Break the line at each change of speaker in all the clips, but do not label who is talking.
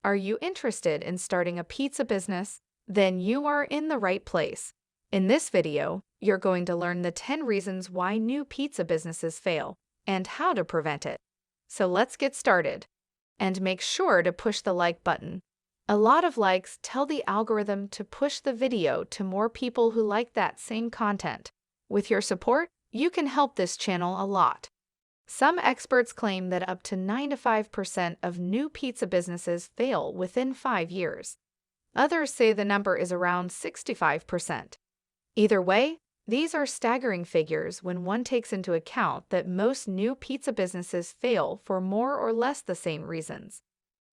Are you interested in starting a pizza business? Then you are in the right place. In this video, you're going to learn the 10 reasons why new pizza businesses fail and how to prevent it. So let's get started. And make sure to push the like button. A lot of likes tell the algorithm to push the video to more people who like that same content. With your support, you can help this channel a lot. Some experts claim that up to 95% of new pizza businesses fail within 5 years. Others say the number is around 65%. Either way, these are staggering figures when one takes into account that most new pizza businesses fail for more or less the same reasons.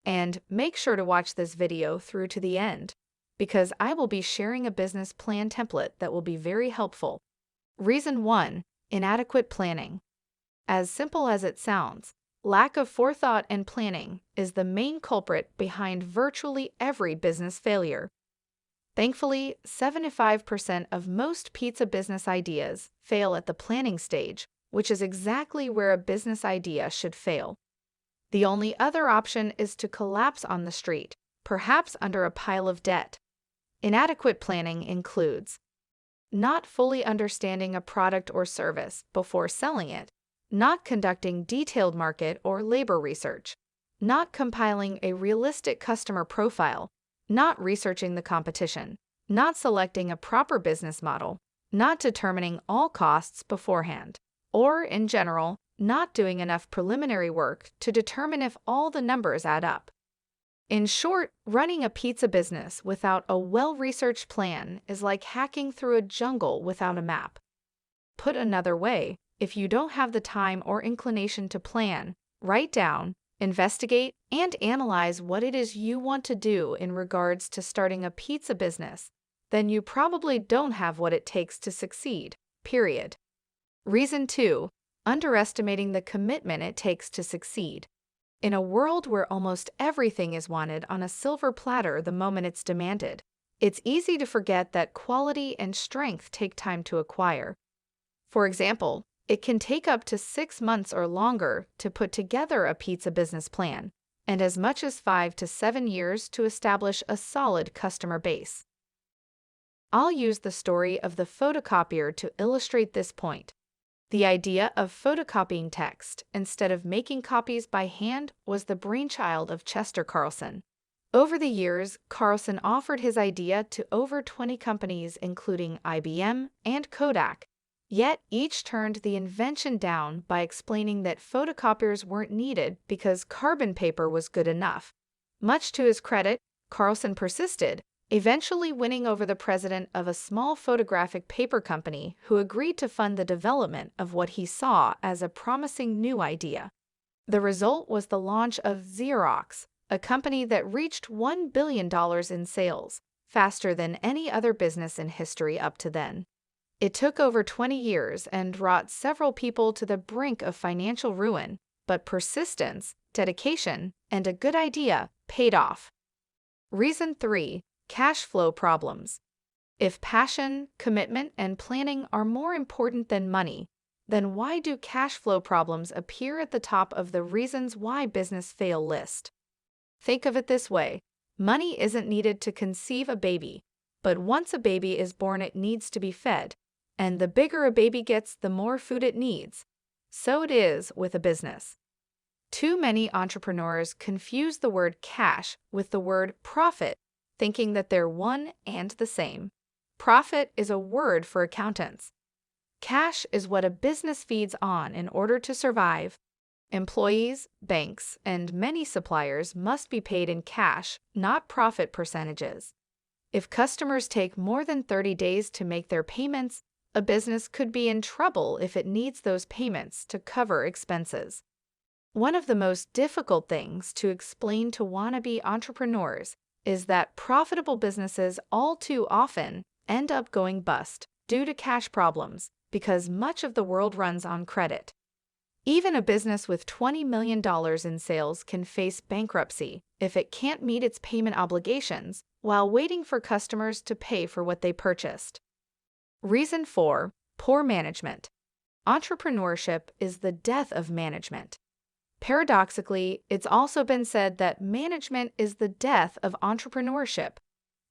And make sure to watch this video through to the end, because I will be sharing a business plan template that will be very helpful. Reason 1: inadequate planning. As simple as it sounds, lack of forethought and planning is the main culprit behind virtually every business failure. Thankfully, 75% of most pizza business ideas fail at the planning stage, which is exactly where a business idea should fail. The only other option is to collapse on the street, perhaps under a pile of debt. Inadequate planning includes not fully understanding a product or service before selling it, not conducting detailed market or labor research, not compiling a realistic customer profile, not researching the competition, not selecting a proper business model, not determining all costs beforehand, or, in general, not doing enough preliminary work to determine if all the numbers add up. In short, running a pizza business without a well-researched plan is like hacking through a jungle without a map. Put another way, if you don't have the time or inclination to plan, write down, investigate, and analyze what it is you want to do in regards to starting a pizza business, then you probably don't have what it takes to succeed, period. Reason 2: underestimating the commitment it takes to succeed. In a world where almost everything is wanted on a silver platter the moment it's demanded, it's easy to forget that quality and strength take time to acquire. For example, it can take up to 6 months or longer to put together a pizza business plan, and as much as 5 to 7 years to establish a solid customer base. I'll use the story of the photocopier to illustrate this point. The idea of photocopying text instead of making copies by hand was the brainchild of Chester Carlson. Over the years, Carlson offered his idea to over 20 companies including IBM and Kodak. Yet each turned the invention down by explaining that photocopiers weren't needed because carbon paper was good enough. Much to his credit, Carlson persisted, eventually winning over the president of a small photographic paper company who agreed to fund the development of what he saw as a promising new idea. The result was the launch of Xerox, a company that reached $1 billion in sales, faster than any other business in history up to then. It took over 20 years and brought several people to the brink of financial ruin, but persistence, dedication, and a good idea paid off. Reason 3: cash flow problems. If passion, commitment, and planning are more important than money, then why do cash flow problems appear at the top of the reasons why business fail list? Think of it this way: money isn't needed to conceive a baby, but once a baby is born, it needs to be fed. And the bigger a baby gets, the more food it needs. So it is with a business. Too many entrepreneurs confuse the word cash with the word profit, thinking that they're one and the same. Profit is a word for accountants. Cash is what a business feeds on in order to survive. Employees, banks, and many suppliers must be paid in cash, not profit percentages. If customers take more than 30 days to make their payments, a business could be in trouble if it needs those payments to cover expenses. One of the most difficult things to explain to wannabe entrepreneurs is that profitable businesses all too often end up going bust due to cash problems because much of the world runs on credit. Even a business with $20 million in sales can face bankruptcy if it can't meet its payment obligations while waiting for customers to pay for what they purchased. Reason 4: poor management. Entrepreneurship is the death of management. Paradoxically, it's also been said that management is the death of entrepreneurship.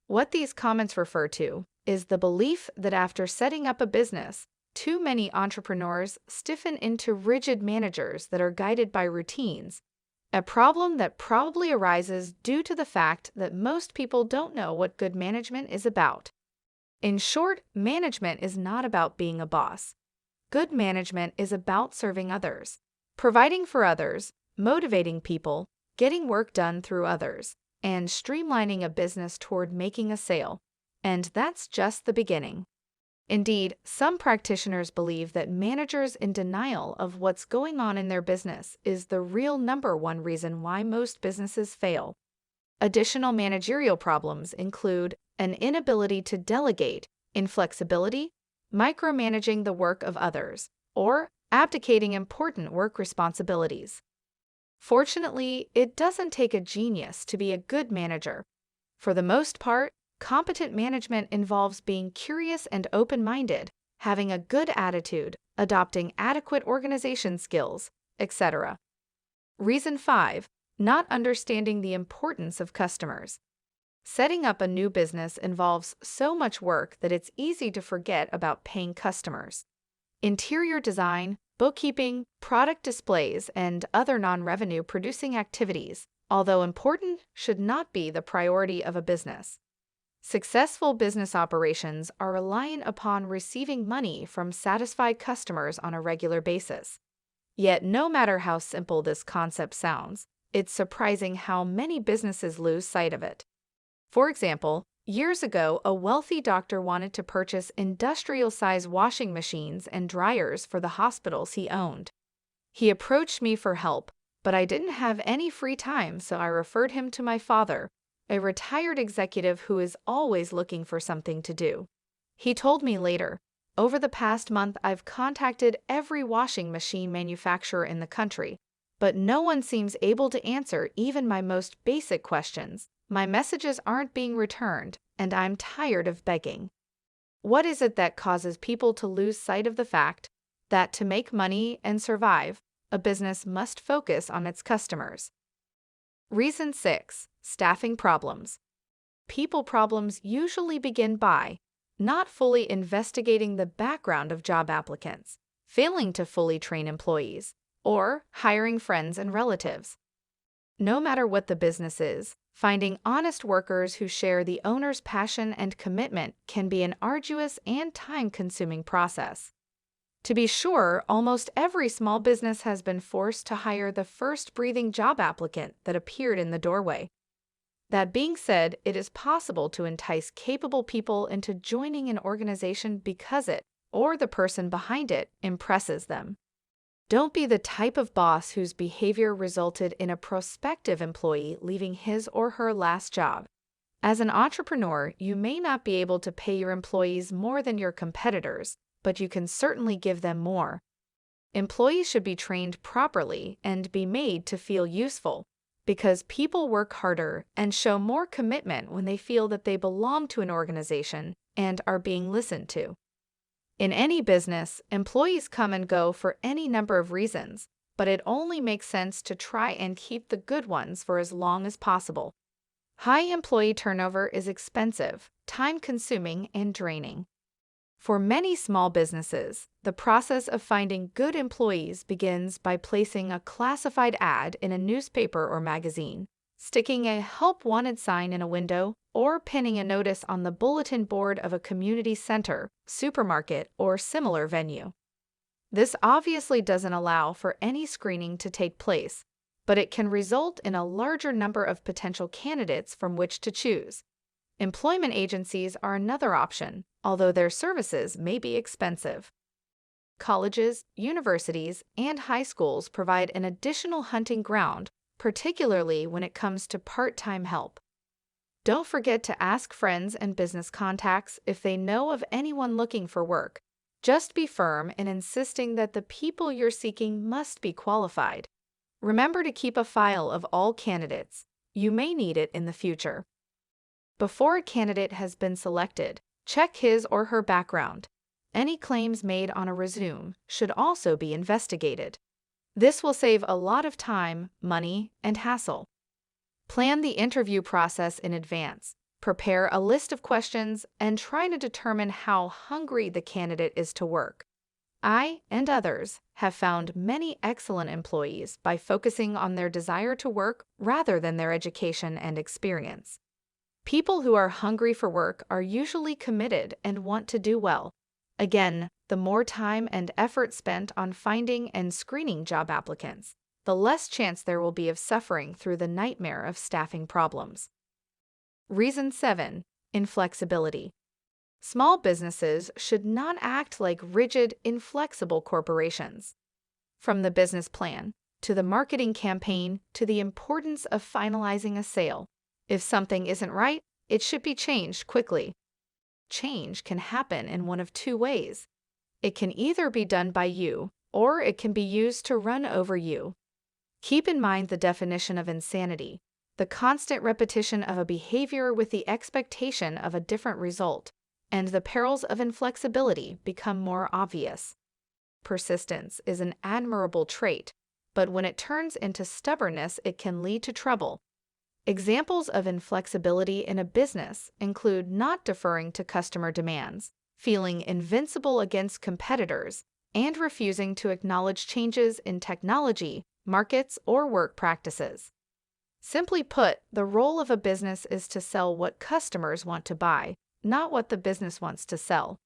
What these comments refer to is the belief that after setting up a business, too many entrepreneurs stiffen into rigid managers that are guided by routines, a problem that probably arises due to the fact that most people don't know what good management is about. In short, management is not about being a boss. Good management is about serving others, providing for others, motivating people, getting work done through others, and streamlining a business toward making a sale. And that's just the beginning. Indeed, some practitioners believe that managers in denial of what's going on in their business is the real number one reason why most businesses fail. Additional managerial problems include an inability to delegate, inflexibility, micromanaging the work of others, or abdicating important work responsibilities. Fortunately, it doesn't take a genius to be a good manager. For the most part, competent management involves being curious and open-minded, having a good attitude, adopting adequate organization skills, etc. Reason 5. Not understanding the importance of customers. Setting up a new business involves so much work that it's easy to forget about paying customers. Interior design, bookkeeping, product displays, and other non-revenue producing activities, although important, should not be the priority of a business. Successful business operations are reliant upon receiving money from satisfied customers on a regular basis. Yet, no matter how simple this concept sounds, it's surprising how many businesses lose sight of it. For example, years ago, a wealthy doctor wanted to purchase industrial-size washing machines and dryers for the hospitals he owned. He approached me for help, but I didn't have any free time, so I referred him to my father, a retired executive who is always looking for something to do. He told me later, "Over the past month, I've contacted every washing machine manufacturer in the country, but no one seems able to answer even my most basic questions. My messages aren't being returned, and I'm tired of begging." What is it that causes people to lose sight of the fact that to make money and survive, a business must focus on its customers? Reason 6. Staffing problems. People problems usually begin by not fully investigating the background of job applicants, failing to fully train employees, or hiring friends and relatives. No matter what the business is, finding honest workers who share the owner's passion and commitment can be an arduous and time-consuming process. To be sure, almost every small business has been forced to hire the first breathing job applicant that appeared in the doorway. That being said, it is possible to entice capable people into joining an organization because it, or the person behind it, impresses them. Don't be the type of boss whose behavior resulted in a prospective employee leaving his or her last job. As an entrepreneur, you may not be able to pay your employees more than your competitors, but you can certainly give them more. Employees should be trained properly and be made to feel useful, because people work harder and show more commitment when they feel that they belong to an organization and are being listened to. In any business, employees come and go for any number of reasons, but it only makes sense to try and keep the good ones for as long as possible. High employee turnover is expensive, time-consuming, and draining. For many small businesses, the process of finding good employees begins by placing a classified ad in a newspaper or magazine, sticking a "Help Wanted" sign in a window, or pinning a notice on the bulletin board of a community center, supermarket, or similar venue. This obviously doesn't allow for any screening to take place, but it can result in a larger number of potential candidates from which to choose. Employment agencies are another option, although their services may be expensive. Colleges, universities, and high schools provide an additional hunting ground, particularly when it comes to part-time help. Don't forget to ask friends and business contacts if they know of anyone looking for work. Just be firm in insisting that the people you're seeking must be qualified. Remember to keep a file of all candidates. You may need it in the future. Before a candidate has been selected, check his or her background. Any claims made on a resume should also be investigated. This will save a lot of time, money, and hassle. Plan the interview process in advance. Prepare a list of questions and try to determine how hungry the candidate is to work. I and others have found many excellent employees by focusing on their desire to work rather than their education and experience. People who are hungry for work are usually committed and want to do well. Again, the more time and effort spent on finding and screening job applicants, the less chance there will be of suffering through the nightmare of staffing problems. Reason 7. Inflexibility. Small businesses should not act like rigid, inflexible corporations. From the business plan, to the marketing campaign, to the importance of finalizing a sale, if something isn't right, it should be changed quickly. Change can happen in one of two ways. It can either be done by you, or it can be used to run over you. Keep in mind the definition of insanity, the constant repetition of a behavior with the expectation of a different result, and the perils of inflexibility become more obvious. Persistence is an admirable trait, but when it turns into stubbornness, it can lead to trouble. Examples of inflexibility in a business include not deferring to customer demands, feeling invincible against competitors, and refusing to acknowledge changes in technology, markets, or work practices. Simply put, the role of a business is to sell what customers want to buy, not what the business wants to sell.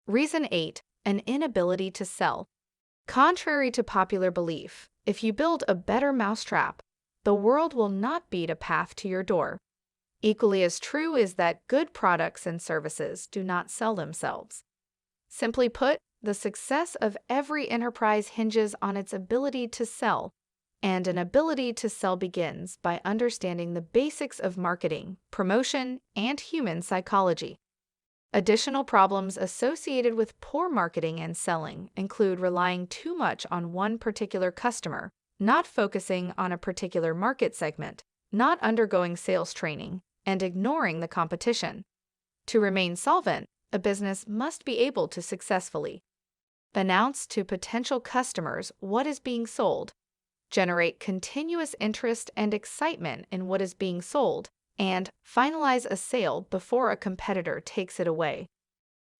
Reason 8. An inability to sell. Contrary to popular belief, if you build a better mousetrap, the world will not beat a path to your door. Equally as true is that good products and services do not sell themselves. Simply put, the success of every enterprise hinges on its ability to sell, and an ability to sell begins by understanding the basics of marketing, promotion, and human psychology. Additional problems associated with poor marketing and selling include relying too much on one particular customer, not focusing on a particular market segment, not undergoing sales training, and ignoring the competition. To remain solvent, a business must be able to successfully announce to potential customers what is being sold, generate continuous interest and excitement in what is being sold, and finalize a sale before a competitor takes it away.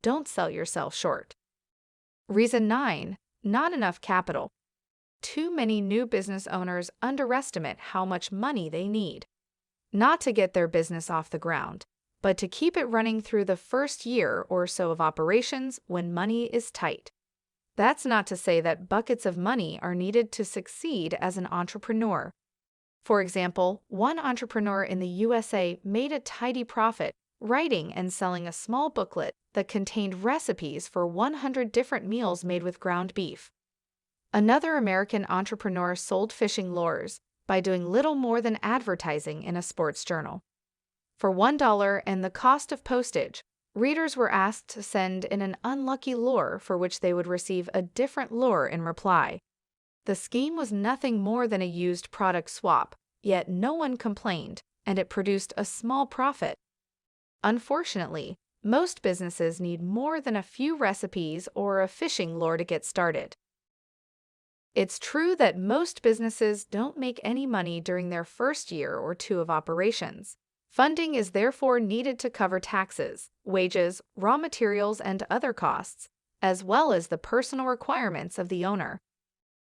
Don't sell yourself short. Reason 9. Not enough capital. Too many new business owners underestimate how much money they need. Not to get their business off the ground, but to keep it running through the first year or so of operations when money is tight. That's not to say that buckets of money are needed to succeed as an entrepreneur. For example, one entrepreneur in the USA made a tidy profit writing and selling a small booklet that contained recipes for 100 different meals made with ground beef. Another American entrepreneur sold fishing lures by doing little more than advertising in a sports journal. For $1 and the cost of postage, readers were asked to send in an unlucky lure for which they would receive a different lure in reply. The scheme was nothing more than a used product swap, yet no one complained, and it produced a small profit. Unfortunately, most businesses need more than a few recipes or a fishing lure to get started. It's true that most businesses don't make any money during their first year or two of operations. Funding is therefore needed to cover taxes, wages, raw materials, and other costs, as well as the personal requirements of the owner.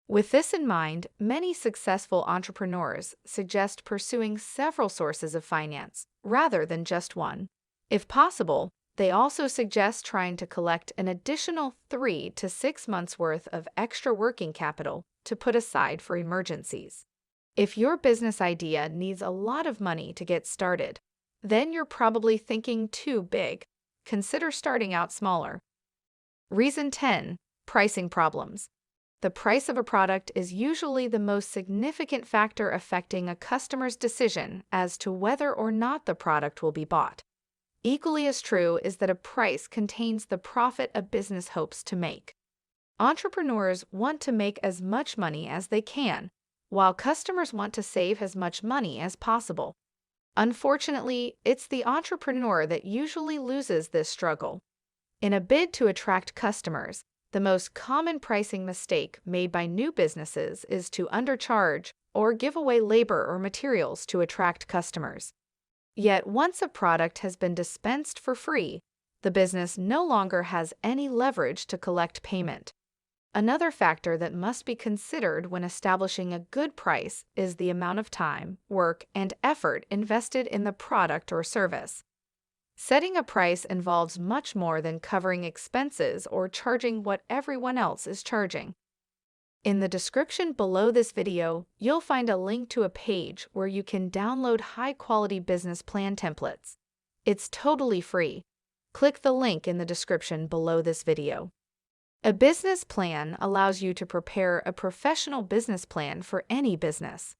With this in mind, many successful entrepreneurs suggest pursuing several sources of finance, rather than just one. If possible, they also suggest trying to collect an additional 3 to 6 months' worth of extra working capital to put aside for emergencies. If your business idea needs a lot of money to get started, then you're probably thinking too big. Consider starting out smaller. Reason 10. Pricing problems. The price of a product is usually the most significant factor affecting a customer's decision as to whether or not the product will be bought. Equally as true is that a price contains the profit a business hopes to make. Entrepreneurs want to make as much money as they can, while customers want to save as much money as possible. Unfortunately, it's the entrepreneur that usually loses this struggle. In a bid to attract customers, The most common pricing mistake made by new businesses is to undercharge or give away labor or materials to attract customers. Yet once a product has been dispensed for free, the business no longer has any leverage to collect payment. Another factor that must be considered when establishing a good price is the amount of time, work, and effort invested in the product or service. Setting a price involves much more than covering expenses or charging what everyone else is charging. In the description below this video, you'll find a link to a page where you can download high-quality business plan templates. It's totally free. Click the link in the description below this video. A business plan allows you to prepare a professional business plan for any business.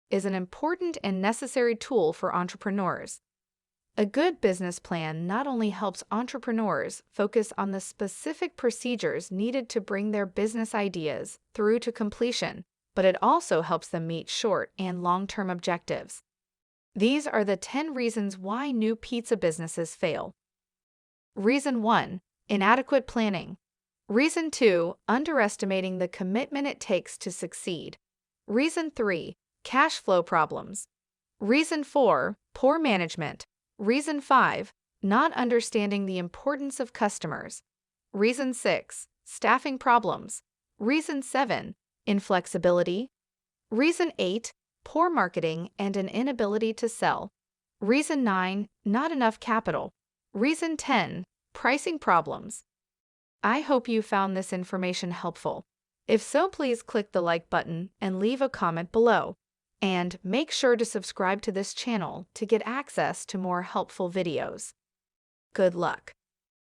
It is an important and necessary tool for entrepreneurs. A good business plan not only helps entrepreneurs focus on the specific procedures needed to bring their business ideas through to completion, but it also helps them meet short and long-term objectives. These are the 10 reasons why new pizza businesses fail. Reason 1: inadequate planning. Reason 2: underestimating the commitment it takes to succeed. Reason 3: cash flow problems. Reason 4: poor management. Reason 5: not understanding the importance of customers. Reason 6: staffing problems. Reason 7: inflexibility. Reason 8: poor marketing and an inability to sell. Reason 9: not enough capital. Reason 10: pricing problems. I hope you found this information helpful. If so, please click the like button and leave a comment below. And make sure to subscribe to this channel to get access to more helpful videos. Good luck!